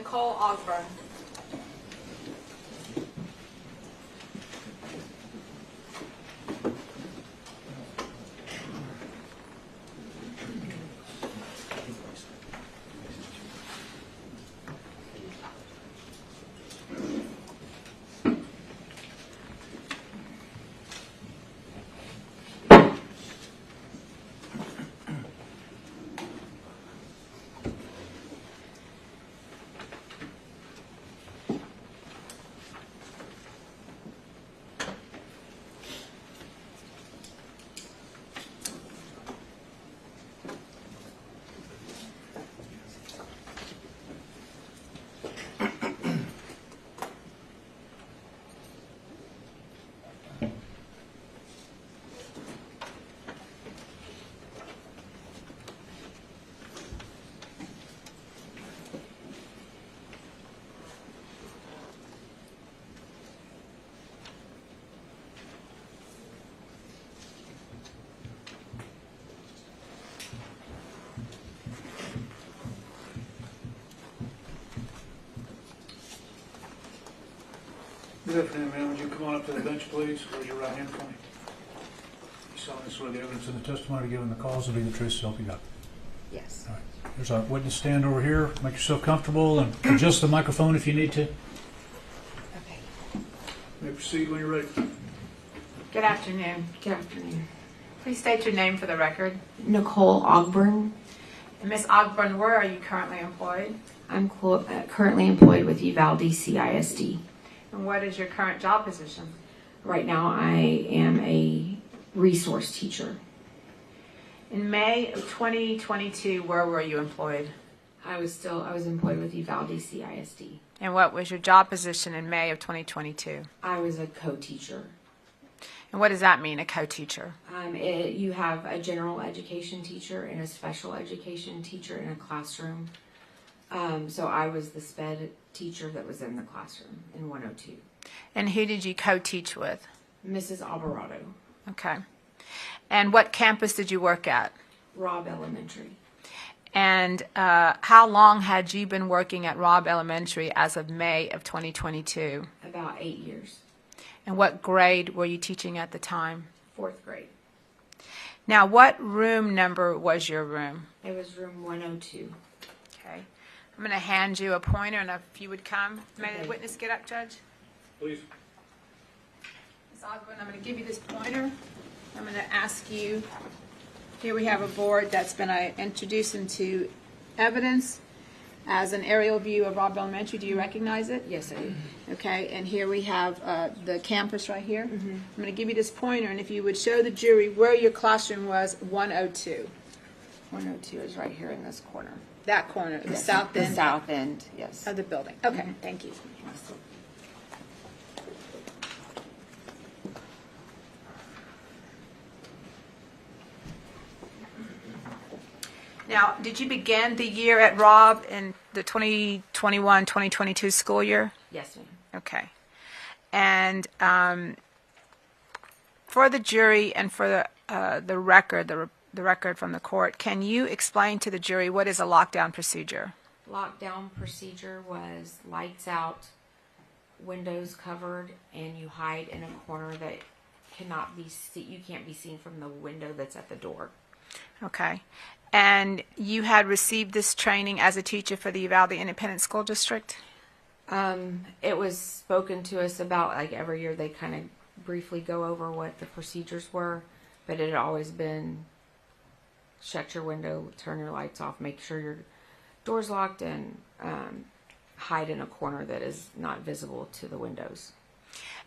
Nicole Ogburn. Good afternoon, ma'am. Would you come on up to the bench, please? Raise your right hand for me. You solemnly swear the evidence in the testimony given the cause will be the truth, so help you God. Yes. All right. There's our witness stand over here. Make yourself comfortable and adjust the microphone if you need to. Okay. You may proceed when you're ready. Good afternoon. Good afternoon. Please state your name for the record. Nicole Ogburn. And Ms. Ogburn, where are you currently employed? I'm currently employed with Uvalde CISD. And what is your current job position? Right now I am a resource teacher. In May of 2022, where were you employed? I was employed with Uvalde CISD. And what was your job position in May of 2022? I was a co-teacher. And what does that mean, a co-teacher? You have a general education teacher and a special education teacher in a classroom. So I was the SPED teacher that was in the classroom in 102. And who did you co-teach with? Mrs. Alvarado. Okay. And what campus did you work at? Robb Elementary. And how long had you been working at Robb Elementary as of May of 2022? About 8 years. And what grade were you teaching at the time? 4th grade. Now, what room number was your room? It was room 102. Okay. I'm going to hand you a pointer, and if you would come. May Okay. the witness get up, Judge? Please. Ms. Ogburn, I'm going to give you this pointer. I'm going to ask you, here we have a board that's been introduced into evidence as an aerial view of Robb Elementary. Do you recognize it? Yes, I do. Okay, and here we have the campus right here. I'm going to give you this pointer, and if you would show the jury where your classroom was, 102. 102 is right here in this corner. That corner, the Yes, south the end south end, yes. of the building. Okay, thank you. Now, did you begin the year at Robb in the 2021-2022 school year? Yes, ma'am. Okay. And for the jury and for the record, the record from the court, can you explain to the jury what is a lockdown procedure? Lockdown procedure was lights out, windows covered, and you hide in a corner that you can't be seen from the window that's at the door. Okay. And you had received this training as a teacher for the Uvalde Independent School District? It was spoken to us about, like, every year they kind of briefly go over what the procedures were, but it had always been shut your window, turn your lights off, make sure your door's locked, and hide in a corner that is not visible to the windows.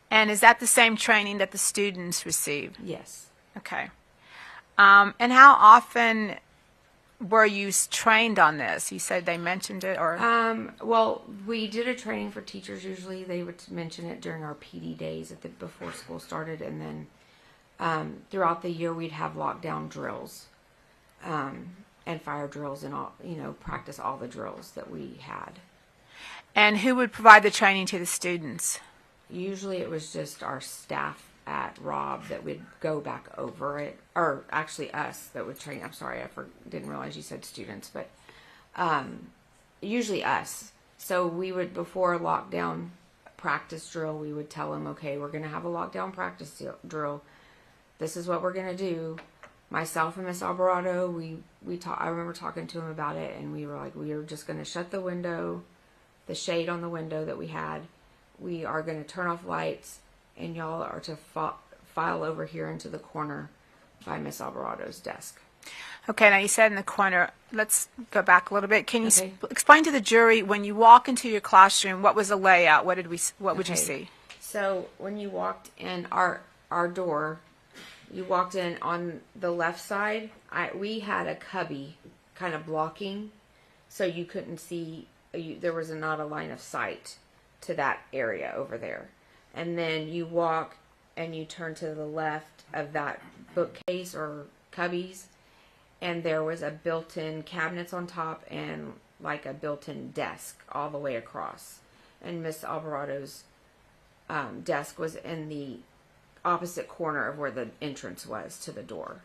And is that the same training that the students received? Yes. Okay. And how often were you trained on this? You said they mentioned it, or? Well, we did a training for teachers. Usually they would mention it during our PD days before school started, and then throughout the year we'd have lockdown drills and fire drills and all, practice all the drills that we had. And who would provide the training to the students? Usually it was just our staff at Robb that would go back over it, or actually us that would train. I'm sorry, didn't realize you said students, but usually us So we would, before lockdown practice drill, we would tell them, okay, we're going to have a lockdown practice drill. This is what we're going to do. Myself and Miss Alvarado, I remember talking to him about it, and we were like, we are just going to shut the window, the shade on the window that we had. We are going to turn off lights, and y'all are to file over here into the corner by Miss Alvarado's desk. Okay, now you said in the corner. Let's go back a little bit. Can you Okay. explain to the jury, when you walk into your classroom, what was the layout? What would you see? So when you walked in our door, you walked in on the left side. We had a cubby kind of blocking, so you couldn't see. There was not a line of sight to that area over there. And then you walk and you turn to the left of that bookcase or cubbies, and there was a built-in cabinets on top and like a built-in desk all the way across. And Miss Alvarado's desk was in the opposite corner of where the entrance was to the door.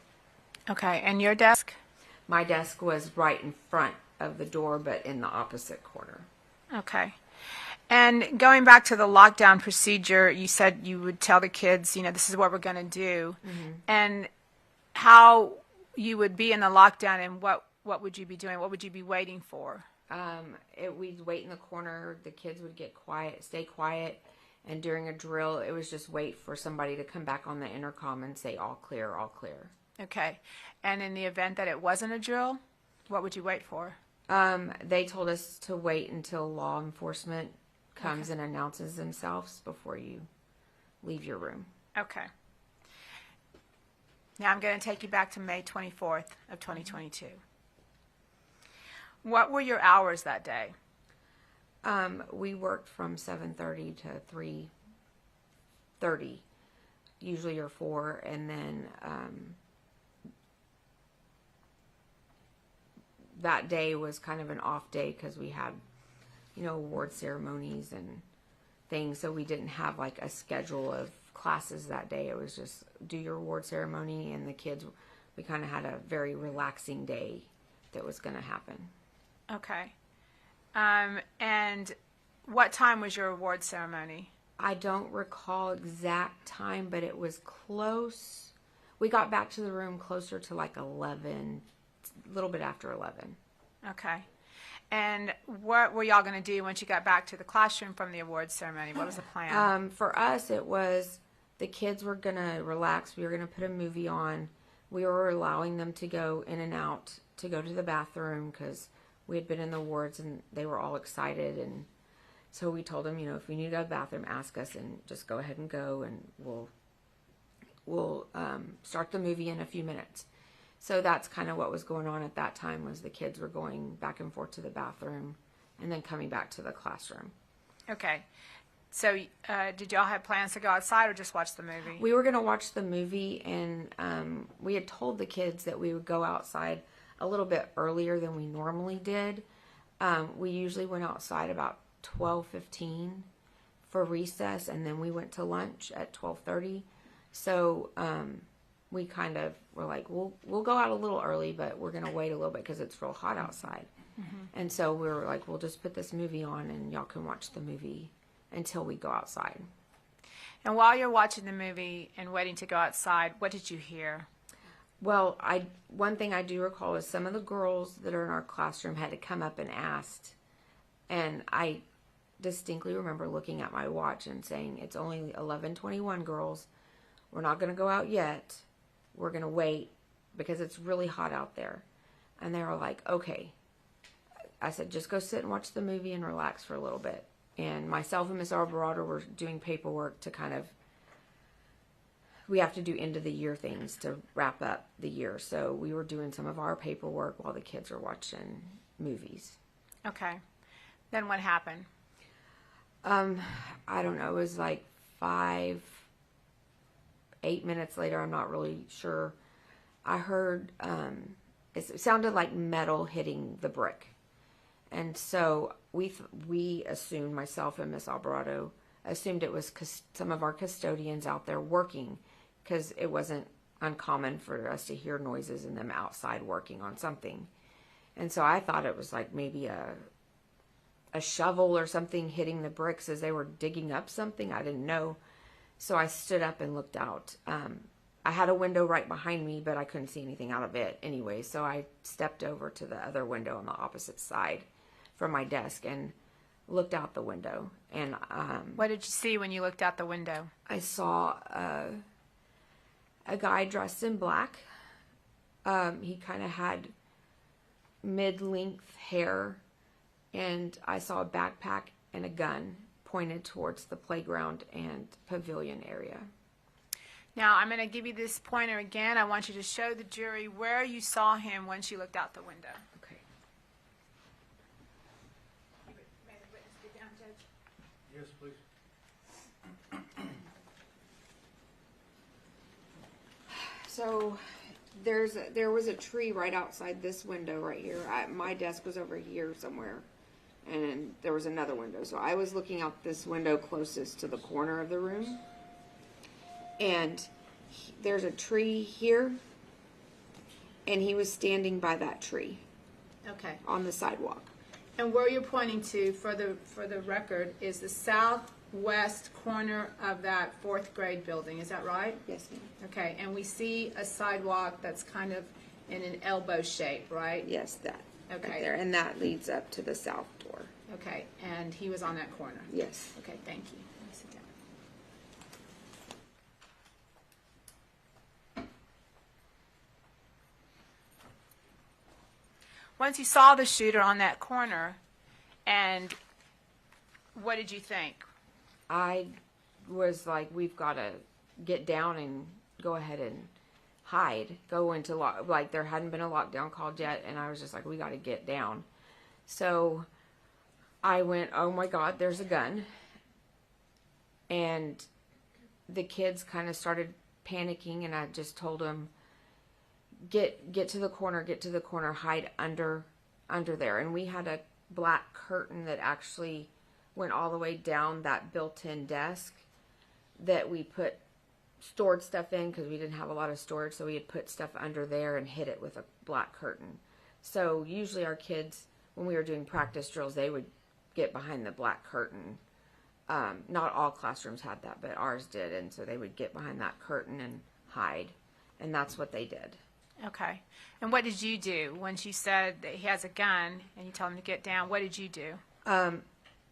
Okay, and your desk? My desk was right in front of the door, but in the opposite corner. Okay. And going back to the lockdown procedure, you said you would tell the kids, this is what we're going to do. Mm-hmm. And how you would be in the lockdown, and what would you be doing? What would you be waiting for? We'd wait in the corner. The kids would get quiet, stay quiet. And during a drill, it was just wait for somebody to come back on the intercom and say, all clear, all clear. Okay. And in the event that it wasn't a drill, what would you wait for? They told us to wait until law enforcement comes and announces themselves before you leave your room. Okay. Now I'm going to take you back to May 24th of 2022. What were your hours that day? We worked from 7:30 to 3:30, usually or 4, and then that day was kind of an off day because we had, award ceremonies and things, so we didn't have like a schedule of classes that day. It was just do your award ceremony, and the kids, we kind of had a very relaxing day that was going to happen. Okay. And what time was your award ceremony? I don't recall exact time, but it was close. We got back to the room closer to like 11, a little bit after 11. Okay. And what were y'all going to do once you got back to the classroom from the awards ceremony? What was the plan? For us, it was the kids were going to relax. We were going to put a movie on. We were allowing them to go in and out, to go to the bathroom, because we had been in the wards and they were all excited. And so we told them, if you need to go to the bathroom, ask us and just go ahead and go, and we'll start the movie in a few minutes. So that's kind of what was going on at that time, was the kids were going back and forth to the bathroom and then coming back to the classroom. Okay. So did y'all have plans to go outside or just watch the movie? We were going to watch the movie, and we had told the kids that we would go outside a little bit earlier than we normally did. We usually went outside about 12:15 for recess, and then we went to lunch at 12:30. So we kind of were like, we'll go out a little early, but we're going to wait a little bit because it's real hot outside. Mm-hmm. And so we were like, we'll just put this movie on and y'all can watch the movie until we go outside. And while you're watching the movie and waiting to go outside, what did you hear? Well, one thing I do recall is some of the girls that are in our classroom had to come up and asked. And I distinctly remember looking at my watch and saying, it's only 11:21, girls. We're not going to go out yet. We're going to wait because it's really hot out there. And they were like, okay. I said, just go sit and watch the movie and relax for a little bit. And myself and Miss Alvarado were doing paperwork to we have to do end of the year things to wrap up the year. So we were doing some of our paperwork while the kids were watching movies. Okay. Then what happened? I don't know. It was like 8 minutes later, I'm not really sure, I heard, it sounded like metal hitting the brick. And so we assumed, myself and Miss Alvarado, assumed it was some of our custodians out there working, because it wasn't uncommon for us to hear noises and them outside working on something. And so I thought it was like maybe a shovel or something hitting the bricks as they were digging up something. I didn't know. So I stood up and looked out. I had a window right behind me, but I couldn't see anything out of it anyway. So I stepped over to the other window on the opposite side from my desk and looked out the window. And What did you see when you looked out the window? I saw a guy dressed in black. He kind of had mid-length hair, and I saw a backpack and a gun pointed towards the playground and pavilion area. Now, I'm going to give you this pointer again. I want you to show the jury where you saw him once you looked out the window. Okay. May the witness get down, Judge? Yes, please. So there was a tree right outside this window right here. My desk was over here somewhere, and there was another window. So I was looking out this window closest to the corner of the room, and there's a tree here, and he was standing by that tree Okay. on the sidewalk. And where you're pointing to, for the record, is the southwest corner of that fourth grade building. Is that right? Yes, ma'am. Okay. And we see a sidewalk that's kind of in an elbow shape, right? Yes, that. Okay. Right there, and that leads up to the south door. Okay. And he was on that corner. Yes. Okay. Thank you. Let me sit down. Once you saw the shooter on that corner, and what did you think? I was like, we've got to get down and go ahead and hide, go into like there hadn't been a lockdown called yet, and I was just like, we got to get down. So I went, oh my God, there's a gun. And the kids kind of started panicking, and I just told them, get to the corner, hide under there. And we had a black curtain that actually went all the way down that built-in desk that we stored stuff in, because we didn't have a lot of storage, so we had put stuff under there and hid it with a black curtain. So usually our kids, when we were doing practice drills, they would get behind the black curtain. Not all classrooms had that, but ours did, and so they would get behind that curtain and hide, and that's what they did. Okay. And what did you do when she said that he has a gun and you told him to get down? What did you do?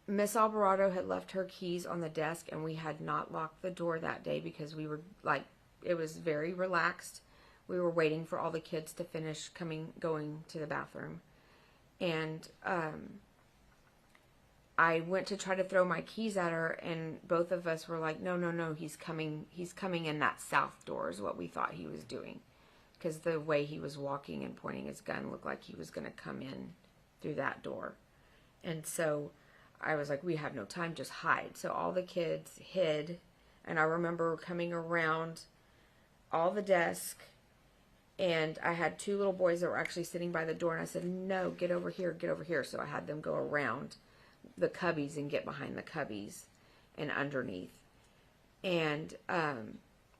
Miss Alvarado had left her keys on the desk, and we had not locked the door that day because we were like, it was very relaxed. We were waiting for all the kids to finish going to the bathroom. And I went to try to throw my keys at her, and both of us were like, no, he's coming in that south door is what we thought he was doing. Because the way he was walking and pointing his gun looked like he was going to come in through that door. And so I was like, we have no time, just hide. So all the kids hid, and I remember coming around all the desk, and I had two little boys that were actually sitting by the door, and I said, no, get over here. So I had them go around the cubbies and get behind the cubbies and underneath. And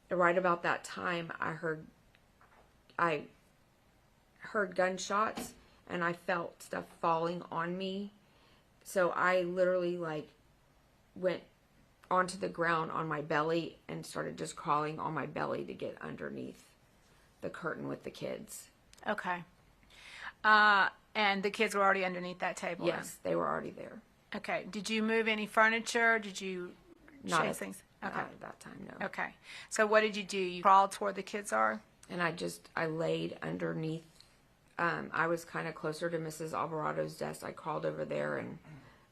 right about that time, I heard gunshots, and I felt stuff falling on me. So I literally went onto the ground on my belly and started just crawling on my belly to get underneath the curtain with the kids. Okay. And the kids were already underneath that table? Yes, they were already there. Okay. Did you move any furniture? Did you change things? Okay. Not at that time, no. Okay. So what did you do? You crawled to where the kids are? And I laid underneath. I was kind of closer to Mrs. Alvarado's desk. I crawled over there and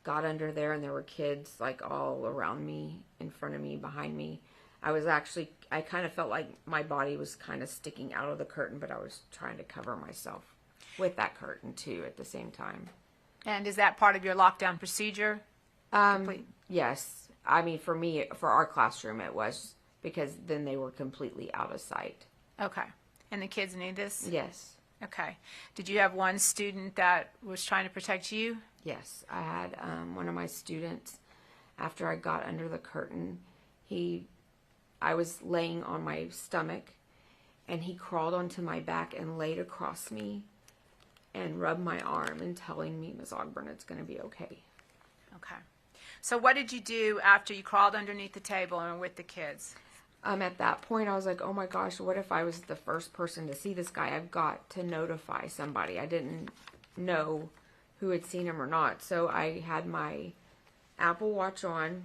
got under there, and there were kids all around me, in front of me, behind me. I kind of felt like my body was kind of sticking out of the curtain, but I was trying to cover myself with that curtain too at the same time. And is that part of your lockdown procedure? Yes. I mean, for me, for our classroom, it was, because then they were completely out of sight. Okay. And the kids knew this? Yes. Okay. Did you have one student that was trying to protect you? Yes. I had one of my students, after I got under the curtain, I was laying on my stomach, and he crawled onto my back and laid across me and rubbed my arm and telling me, Ms. Ogburn, it's going to be okay. Okay. So what did you do after you crawled underneath the table and were with the kids? At that point, I was like, oh my gosh, what if I was the first person to see this guy? I've got to notify somebody. I didn't know who had seen him or not. So I had my Apple Watch on,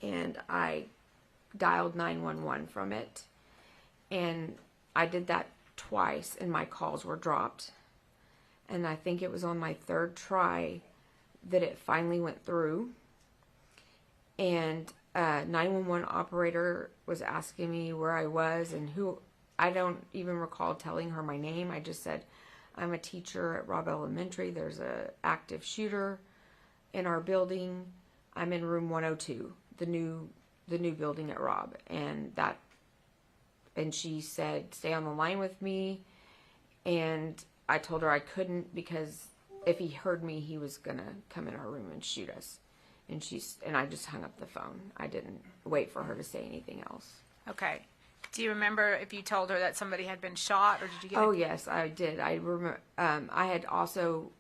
and I dialed 911 from it. And I did that twice, and my calls were dropped. And I think it was on my third try that it finally went through. And 911 operator was asking me where I was and who. I don't even recall telling her my name. I just said, I'm a teacher at Robb Elementary. There's a active shooter in our building. I'm in room 102, the new building at Robb. And she said, stay on the line with me. And I told her I couldn't, because if he heard me, he was gonna come in our room and shoot us. And I just hung up the phone. I didn't wait for her to say anything else. Okay. Do you remember if you told her that somebody had been shot, or did you get? Oh yes, I did. I remember. I had also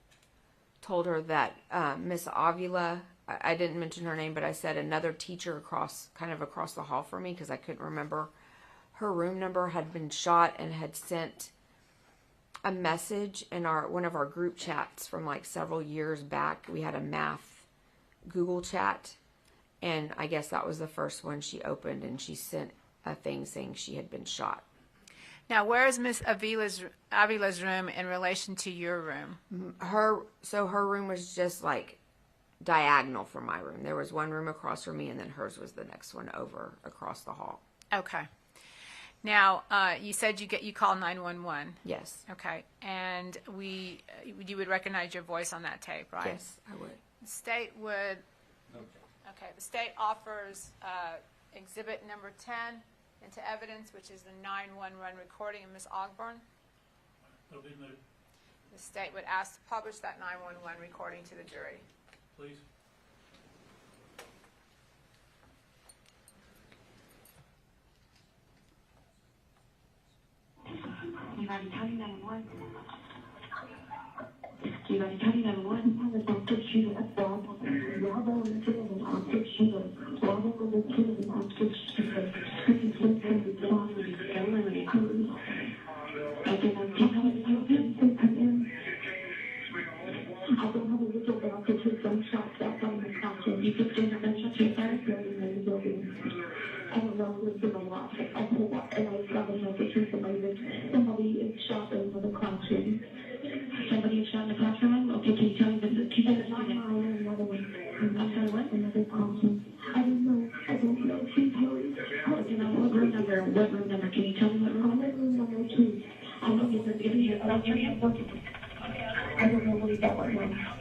told her that Miss Avila. I didn't mention her name, but I said another teacher across the hall from me, because I couldn't remember her room number, had been shot and had sent a message in one of our group chats from like several years back. We had a math Google chat, and I guess that was the first one she opened, and she sent a thing saying she had been shot. Now, where is Miss Avila's room in relation to your room? Her room was just like diagonal from my room. There was one room across from me, and then hers was the next one over across the hall. Okay. Now, you said you called 911. Yes. Okay, and you would recognize your voice on that tape, right? Yes, I would. The state would. Okay. The state offers exhibit number 10 into evidence, which is the 911 recording of Ms. Ogburn. That'll be noted. The state would ask to publish that 911 recording to the jury. Please. Uvalde County 911. Uvalde County 911 has an active shooter at Robb Elementary. An active shooter. Robb Elementary is an active shooter. Please listen to the song and eliminate him. I don't have a video to come in. I don't have a video, but I'll get you gunshots outside of the classroom. You could get a gunshot to your parents in the building. I don't know who's going to watch it. I pulled up and I got a message from somebody is shot in the classroom. Somebody is shot in the classroom? Okay, can you tell me the two minutes? Another one. Another what? Another classroom. I don't know. Please hurry. You know, what room number? What room number? Can you tell me what room? Room number 2. I know you're giving you an area. I don't know what is that right now.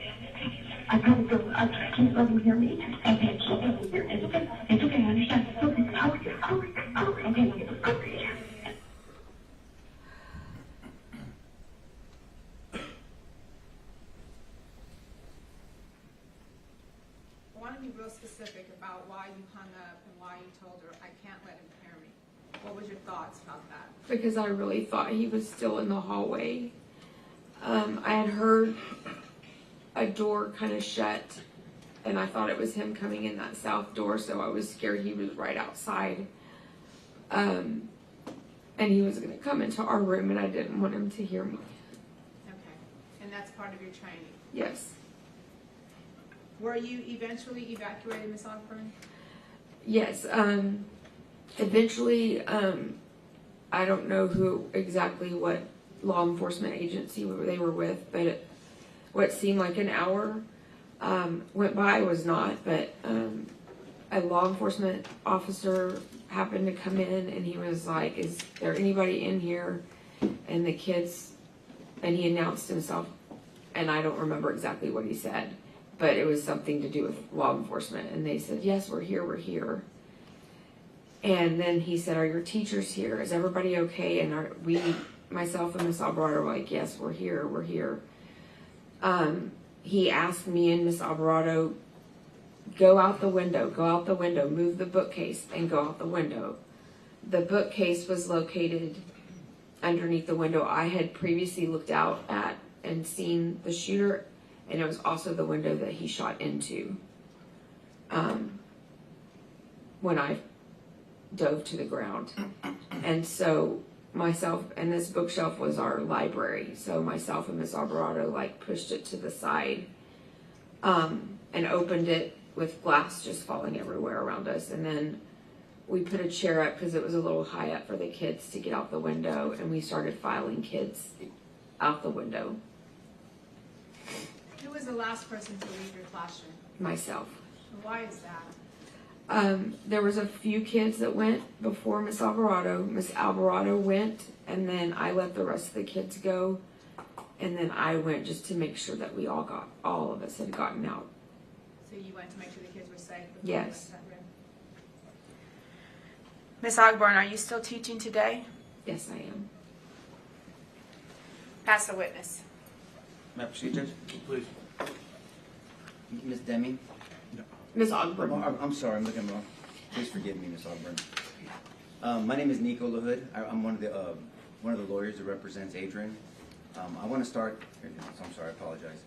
I can't go. I can't let him hear me. Okay, keep it here. It's okay. It's okay. I understand. Okay. I want to be real specific about why you hung up and why you told her, I can't let him hear me. What was your thoughts about that? Because I really thought he was still in the hallway. I had heard a door kind of shut, and I thought it was him coming in that south door, so I was scared he was right outside. And he was going to come into our room, and I didn't want him to hear me. Okay. And that's part of your training? Yes. Were you eventually evacuated, Ms. Ogburn? Yes. Eventually, I don't know exactly what law enforcement agency they were with, but what seemed like an hour went by was not, but a law enforcement officer happened to come in, and he was like, is there anybody in here? And the kids, and he announced himself, and I don't remember exactly what he said, but it was something to do with law enforcement, and they said, yes, we're here. And then he said, are your teachers here? Is everybody okay? And myself and Miss Alvarado were like, yes, we're here. He asked me and Miss Alvarado, go out the window, move the bookcase and go out the window. The bookcase was located underneath the window I had previously looked out at and seen the shooter and it was also the window that he shot into when I dove to the ground. And so myself, and this bookshelf was our library, so myself and Miss Alvarado like pushed it to the side and opened it with glass just falling everywhere around us. And then we put a chair up because it was a little high up for the kids to get out the window, and we started filing kids out the window. Who was the last person to leave your classroom? Myself. Why is that? There was a few kids that went before Miss Alvarado. Miss Alvarado went, and then I let the rest of the kids go, and then I went just to make sure that all of us had gotten out. So you went to make sure the kids were safe? Yes. Miss Ogburn, are you still teaching today? Yes, I am. Pass the witness. May I proceed, Judge? Please. Ms. Demi? Miss Ogburn. Oh, I'm sorry, I'm looking wrong. Please forgive me, Ms. Ogburn. My name is Nico LaHood. I'm one of the lawyers that represents Adrian. I want to start. I'm sorry, I apologize.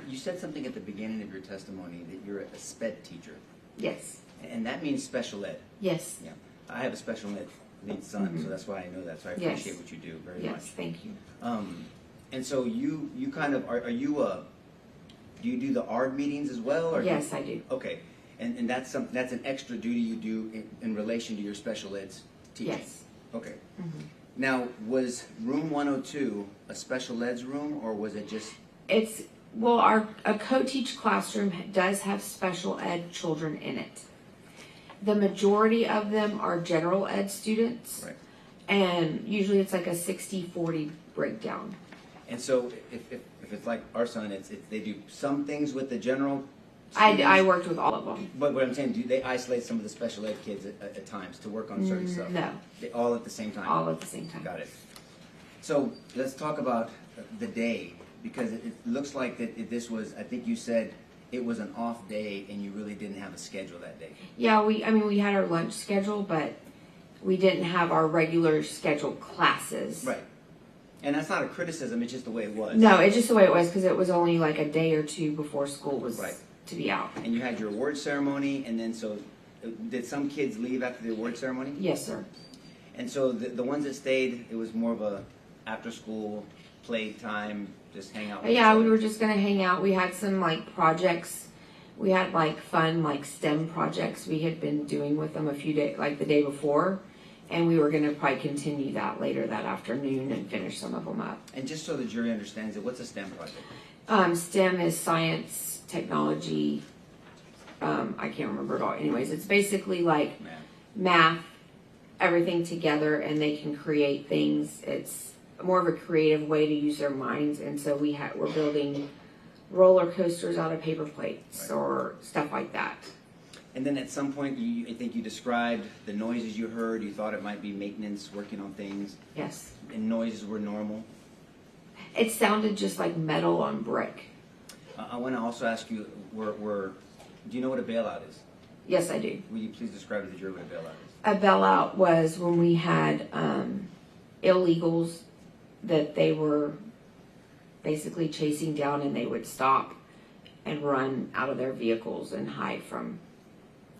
You said something at the beginning of your testimony that you're a SPED teacher, Yes. and that means special ed. Yes. Yeah, I have a special ed needs son, so that's why I know that. So I Yes. appreciate what you do very Yes. much. Thank you. And so you kind of are you do you do the ARD meetings as well? Or Yes, I do. Okay, and that's an extra duty you do in relation to your special eds teaching? Yes. Okay. Now, was room 102 a special eds room, or was it just? A co-teach classroom does have special ed children in it. The majority of them are general ed students. Right. And usually it's like a 60-40 breakdown. And so if it's like our son, they do some things with the general I students, worked with all of them. But what I'm saying, do they isolate some of the special ed kids at times to work on certain stuff? No. They all at the same time? All at the same time. Got it. So let's talk about the day, because it looks like that this was, I think you said it was an off day and you really didn't have a schedule that day. Yeah, we had our lunch schedule, but we didn't have our regular scheduled classes. Right. And that's not a criticism, it's just the way it was. No, it's just the way it was because it was only like a day or two before school was Right. to be out. And you had your award ceremony, and then so did some kids leave after the award ceremony? Yes, sir. And so the ones that stayed, it was more of a after school play time, just hang out with each Yeah, other? we were just gonna hang out. We had some like projects. We had like fun like STEM projects we had been doing with them a few days, like the day before, and we were gonna probably continue that later that afternoon and finish some of them up. And just so the jury understands it, what's a STEM project? STEM is science, technology. I can't remember it all. Anyways, it's basically like math, everything together, and they can create things. It's more of a creative way to use their minds, and so we're building roller coasters out of paper plates or stuff like that. And then at some point, I think you described the noises you heard. You thought it might be maintenance working on things. Yes. And noises were normal. It sounded just like metal on brick. I want to also ask you, do you know what a bailout is? Yes, I do. Will you please describe to the jury what a bailout is? A bailout was when we had illegals that they were basically chasing down, and they would stop and run out of their vehicles and hide from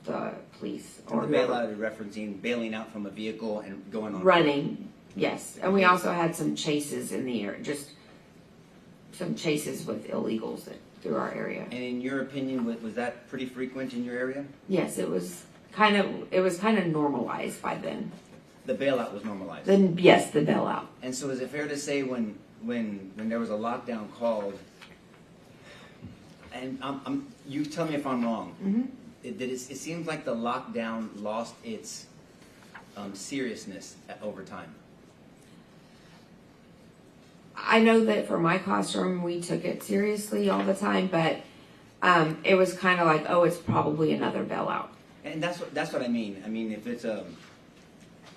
the police. And Or the bailout is referencing bailing out from a vehicle and going on running, yes. And we also had some chases in the air, just some chases with illegals through our area. And in your opinion, was that pretty frequent in your area? Yes, it was kind of normalized by then. The bailout was normalized. Then yes, the bailout. And so is it fair to say when there was a lockdown called, and you tell me if I'm wrong, it seems like the lockdown lost its seriousness over time. I know that for my classroom, we took it seriously all the time, but it was kind of like, oh, it's probably another bailout. And that's what I mean. I mean, if it's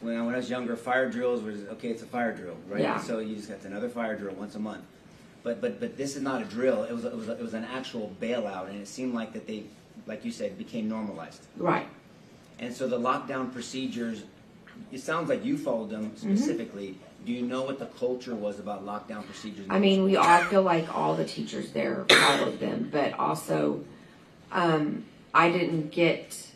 when I was younger, fire drills was okay. It's a fire drill, right? Yeah. So you just got another fire drill once a month. But this is not a drill. It was an actual bailout, and it seemed like that they, like you said, became normalized. Right. And so the lockdown procedures it sounds like you followed them specifically. Do you know what the culture was about lockdown procedures? I mean, we all feel like all the teachers there followed them, but also, I didn't get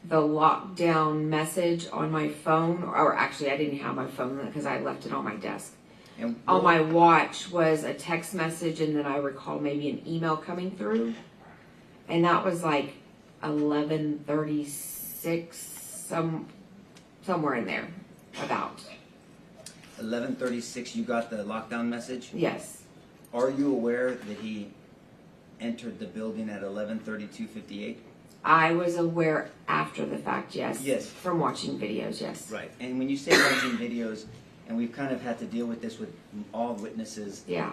the lockdown message on my phone, or actually I didn't have my phone because I left it on my desk. And On my watch was a text message, and then I recall maybe an email coming through, and that was like 11:36, somewhere in there, about. 11:36, you got the lockdown message? Yes. Are you aware that he entered the building at 11:32:58? I was aware after the fact, yes. Yes. From watching videos, yes. Right. And when you say watching videos, and we've kind of had to deal with this with all witnesses, Yeah,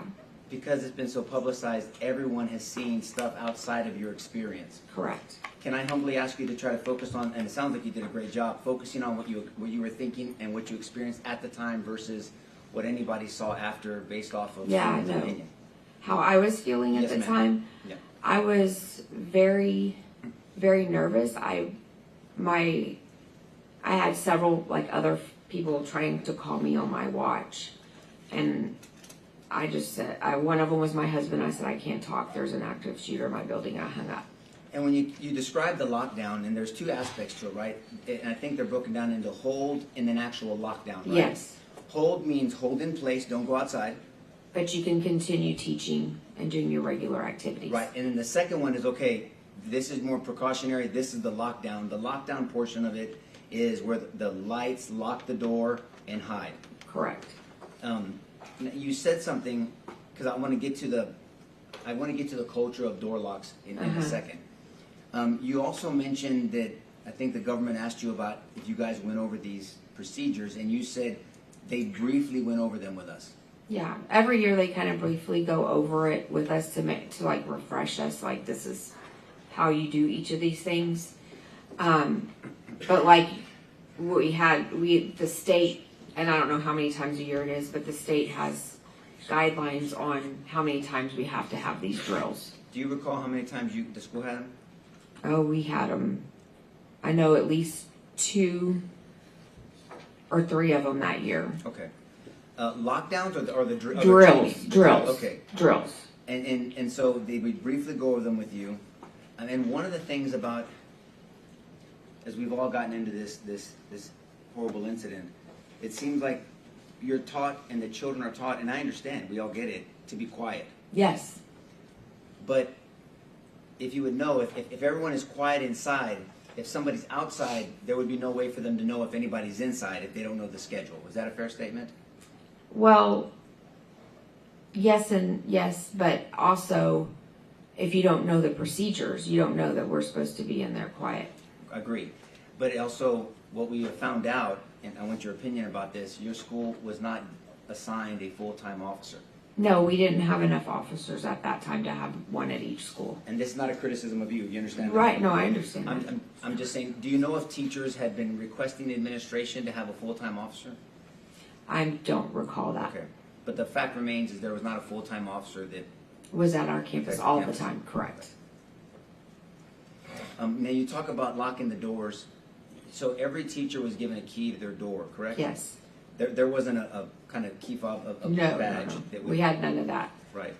because it's been so publicized, everyone has seen stuff outside of your experience. correct. Can I humbly ask you to try to focus on, and it sounds like you did a great job, focusing on what you were thinking and what you experienced at the time versus what anybody saw after based off of Yeah, I someone's know. opinion. How I was feeling at Yes, the ma'am. time, Yeah. I was very, very nervous. I had several like other people trying to call me on my watch, and I just said, one of them was my husband. I said, I can't talk. There's an active shooter in my building. I hung up. And when you describe the lockdown, and there's two aspects to it, right? And I think they're broken down into hold and then actual lockdown, right? Yes, Hold means hold in place, don't go outside. but you can continue teaching and doing your regular activities. Right, and then the second one is, okay, this is more precautionary, this is the lockdown. The lockdown portion of it is where the lights lock the door and hide. Correct. You said something, because I want to get to the culture of door locks in a second. You also mentioned that I think the government asked you about if you guys went over these procedures, and you said they briefly went over them with us. Yeah, every year they kind of briefly go over it with us to like refresh us, like this is how you do each of these things. But like the state, and I don't know how many times a year it is, but the state has guidelines on how many times we have to have these drills. Do you recall how many times the school had them? Oh, we had them. I know at least 2 or 3 of them that year. Okay. Lockdowns or the Drills, training? drills. Okay. Drills. And so they would briefly go over them with you. And then one of the things about, as we've all gotten into this horrible incident, it seems like you're taught and the children are taught, and I understand, we all get it, to be quiet. Yes. But if you would know, if everyone is quiet inside, if somebody's outside, there would be no way for them to know if anybody's inside if they don't know the schedule. Was that a fair statement? Well, yes and yes, but also if you don't know the procedures, you don't know that we're supposed to be in there quiet. Agreed. But also, what we have found out, and I want your opinion about this, your school was not assigned a full-time officer. No, we didn't have enough officers at that time to have one at each school. And this is not a criticism of you, you understand that? Right, no, I understand that. I'm just saying, do you know if teachers had been requesting the administration to have a full-time officer? I don't recall that. Okay. But the fact remains is there was not a full-time officer that... Was at our campus all the time, correct. Now you talk about locking the doors. So every teacher was given a key to their door, correct? Yes. There wasn't a kind of key fob of No, badge no. that We had none of that. Right.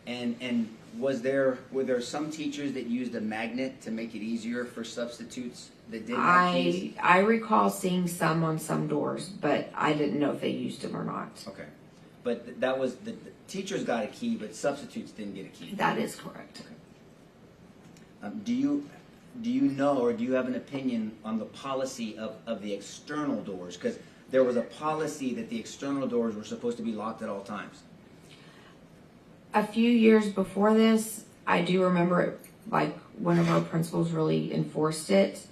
And were there some teachers that used a magnet to make it easier for substitutes that didn't have keys? I recall seeing some on some doors, but I didn't know if they used them or not. Okay. But that was, the teachers got a key, but substitutes didn't get a key. That is correct. Do you know, or do you have an opinion on the policy of the external doors? Because there was a policy that the external doors were supposed to be locked at all times. A few years before this, I do remember it, like one of our principals really enforced it.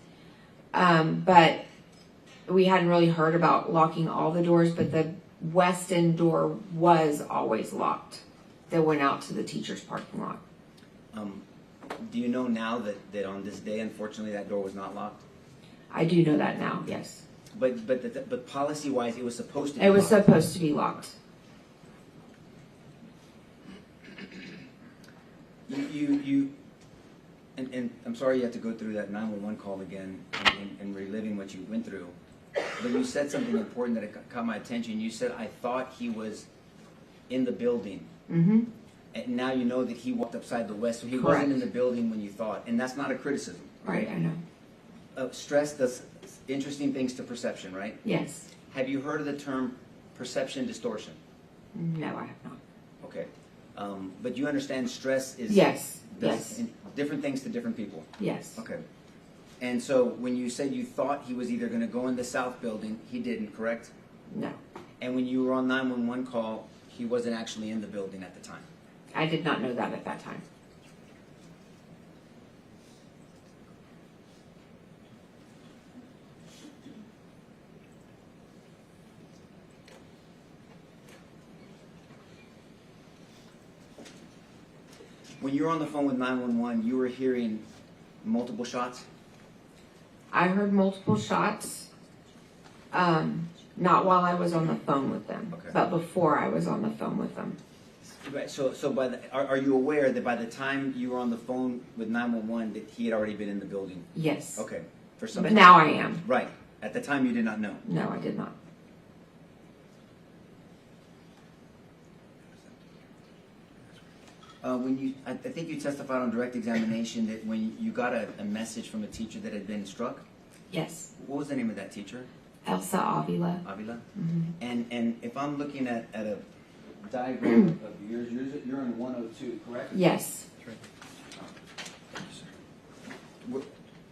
But we hadn't really heard about locking all the doors, but the west end door was always locked that went out to the teacher's parking lot. Do you know now that on this day, unfortunately, that door was not locked? I do know that now, yes. But policy-wise, it was supposed to be It was locked. supposed to be locked. And I'm sorry you had to go through that 911 call again and reliving what you went through. but you said something important that caught my attention. You said, I thought he was in the building. Mm-hmm. And now you know that he walked upside the west, so he Correct. wasn't in the building when you thought. And that's not a criticism. Right, I know. Stress does interesting things to perception, right? Yes. Have you heard of the term perception distortion? No, I have not. Okay. But you understand stress is Yes. does Yes. different things to different people. Yes. Okay. And so when you said you thought he was either going to go in the south building, he didn't, correct? No. And when you were on 911 call, he wasn't actually in the building at the time. I did not know that at that time. When you were on the phone with 911, you were hearing multiple shots? I heard multiple shots, not while I was on the phone with them, Okay. but before I was on the phone with them. Right. So by are you aware that by the time you were on the phone with 911 that he had already been in the building? Yes. Okay. For some But time. now I am. Right. At the time you did not know. No, I did not. I think you testified on direct examination that when you got a message from a teacher that had been struck, Yes. what was the name of that teacher? Elsa Avila. Avila? Mm-hmm. And if I'm looking at a diagram of yours, you're in 102, correct? Yes.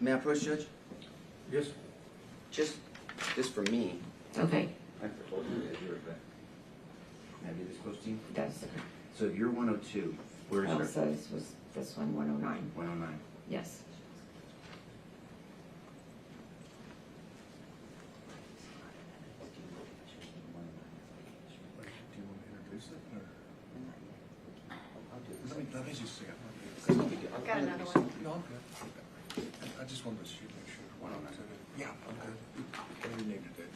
May I approach, Judge? Yes. Just for me. Okay. I told you that you're back. Can I get this close to you? That's So if you're 102, where's your Elsa's was this one, 109. 109? Yes. Let me just see it. Got another one. No, I'm good. I just wanted to make sure. 109. Yeah, I'm good. Whatever you need to do.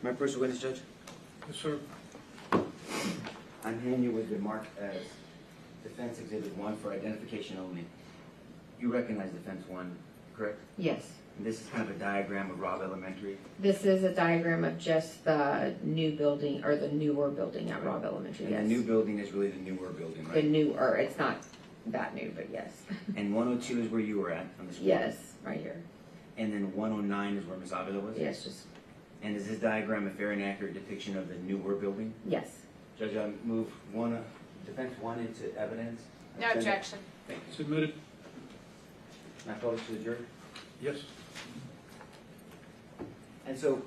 May I approach the witness, Judge? Yes, sir. I'm handing you what been marked as Defense Exhibit 1 for identification only. You recognize Defense 1, correct? Yes. And this is kind of a diagram of Robb Elementary. This is a diagram of just the new building, or the newer building at Robb Elementary, And yes. the new building is really the newer building, The right? newer, it's not that new, but yes. And 102 is where you were at on the screen? Yes, right here. And then 109 is where Ms. Avila was? Yes, just, And is this diagram a fair and accurate depiction of the newer building? yes. Judge, I move Defense 1 into evidence. No objection. Thank you. Submitted. Can I call this to the jury? Yes. And so,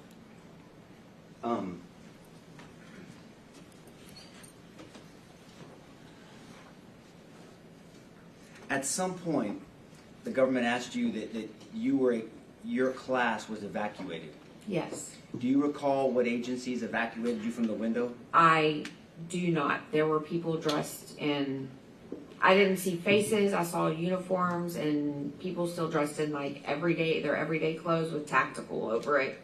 at some point, the government asked you that your class was evacuated. Yes. Do you recall what agencies evacuated you from the window? I do not. There were people dressed in, I didn't see faces, I saw uniforms and people still dressed in like their everyday clothes with tactical over it.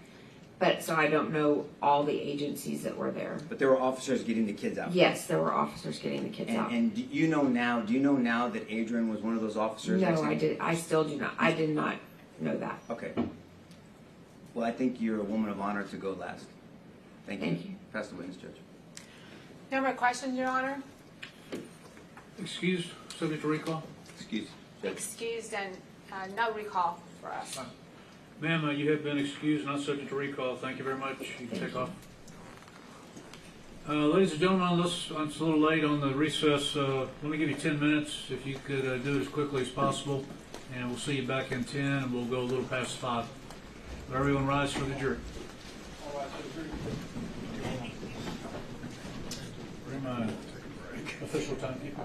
But, so I don't know all the agencies that were there. But there were officers getting the kids out. Yes, there were officers getting the kids out. And do you know now that Adrian was one of those officers? No, I still do not. I did not know that. Okay. Well, I think you're a woman of honor to go last. Thank you. Thank you. Pass the witness, Judge. No more questions, Your Honor? Excused, subject to recall. Excuse. Judge. Excused and no recall for us. Ma'am, you have been excused, not subject to recall. Thank you very much. You can take off. Ladies and gentlemen, it's a little late on the recess. Let me give you 10 minutes, if you could do it as quickly as possible. And we'll see you back in 10, and we'll go a little past 5. But everyone rise for the jury. Bring my official timekeeper.